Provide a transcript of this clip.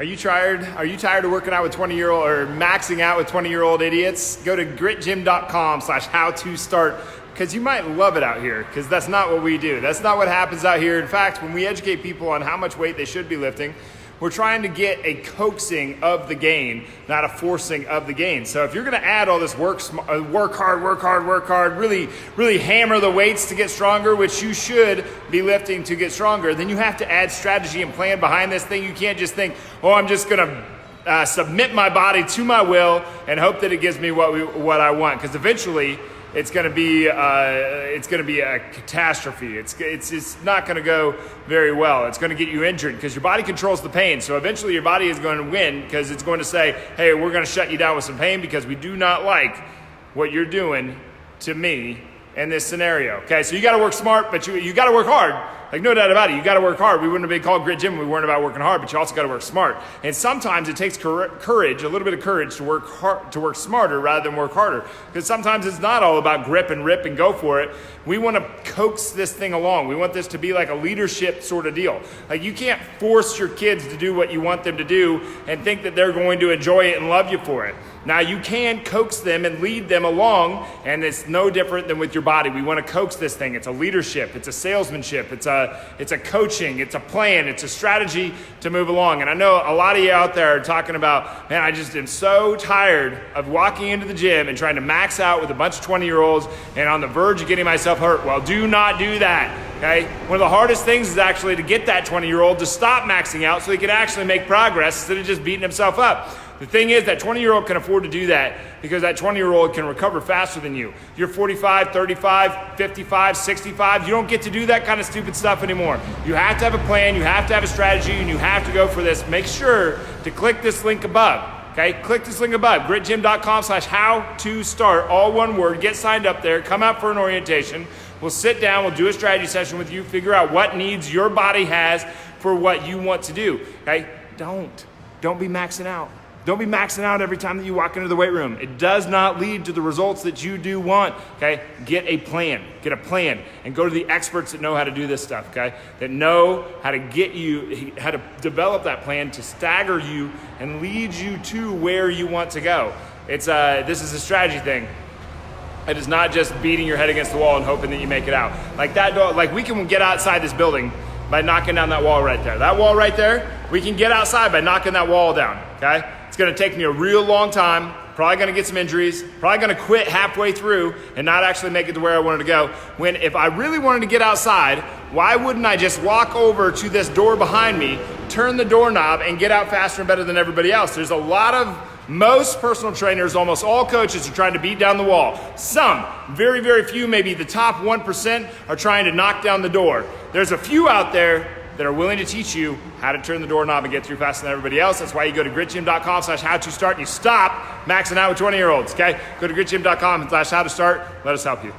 Are you tired? Are you tired of working out with 20-year-old or maxing out with 20-year-old idiots? Go to gritgym.com/how-to-start because you might love it out here because that's not what we do. That's not what happens out here. In fact, when we educate people on how much weight they should be lifting, we're trying to get a coaxing of the gain, not a forcing of the gain. So if you're gonna add all this work hard, really hammer the weights to get stronger, which you should be lifting to get stronger, then you have to add strategy and plan behind this thing. You can't just think, oh, I'm just gonna submit my body to my will and hope that it gives me what I want, because eventually it's going to be a catastrophe. It's not going to go very well. It's going to get you injured because your body controls the pain. So eventually your body is going to win because it's going to say, hey, we're going to shut you down with some pain because we do not like what you're doing to me in this scenario. Okay, so you got to work smart, but you got to work hard. Like, no doubt about it, you got to work hard. We wouldn't have been called Grit Gym if we weren't about working hard, but you also got to work smart. And sometimes it takes courage, a little bit of courage to work hard, to work smarter rather than work harder. Because sometimes it's not all about grip and rip and go for it. We want to coax this thing along. We want this to be like a leadership sort of deal. Like, you can't force your kids to do what you want them to do and think that they're going to enjoy it and love you for it. Now, you can coax them and lead them along, and it's no different than with your body. We want to coax this thing. It's a leadership, it's a salesmanship, it's a coaching, it's a plan, it's a strategy to move along. And I know a lot of you out there are talking about, man, I just am so tired of walking into the gym and trying to max out with a bunch of 20-year-olds and on the verge of getting myself hurt. Well, do not do that, okay? One of the hardest things is actually to get that 20-year-old to stop maxing out so he can actually make progress instead of just beating himself up. The thing is, that 20-year-old can afford to do that because that 20-year-old can recover faster than you. You're 45, 35, 55, 65. You don't get to do that kind of stupid stuff anymore. You have to have a plan, you have to have a strategy, and you have to go for this. Make sure to click this link above. Okay, click this link above, gritgym.com/how-to-start, all one word. Get signed up there, come out for an orientation. We'll sit down, we'll do a strategy session with you, figure out what needs your body has for what you want to do. Okay, don't be maxing out. Don't be maxing out every time that you walk into the weight room. It does not lead to the results that you do want, okay? Get a plan, and go to the experts that know how to do this stuff, okay? That know how to how to develop that plan to stagger you and lead you to where you want to go. This is a strategy thing. It is not just beating your head against the wall and hoping that you make it out. Like we can get outside this building by knocking down that wall right there. That wall right there, we can get outside by knocking that wall down, okay? It's gonna take me a real long time, probably gonna get some injuries, probably gonna quit halfway through and not actually make it to where I wanted to go. When if I really wanted to get outside, why wouldn't I just walk over to this door behind me, turn the doorknob, and get out faster and better than everybody else? There's most personal trainers, almost all coaches are trying to beat down the wall. Some, very, very few, maybe the top 1% are trying to knock down the door. There's a few out there that are willing to teach you how to turn the doorknob and get through faster than everybody else. That's why you go to gritgym.com/how-to-start and you stop maxing out with 20-year-olds, okay? Go to gritgym.com/how-to-start. Let us help you.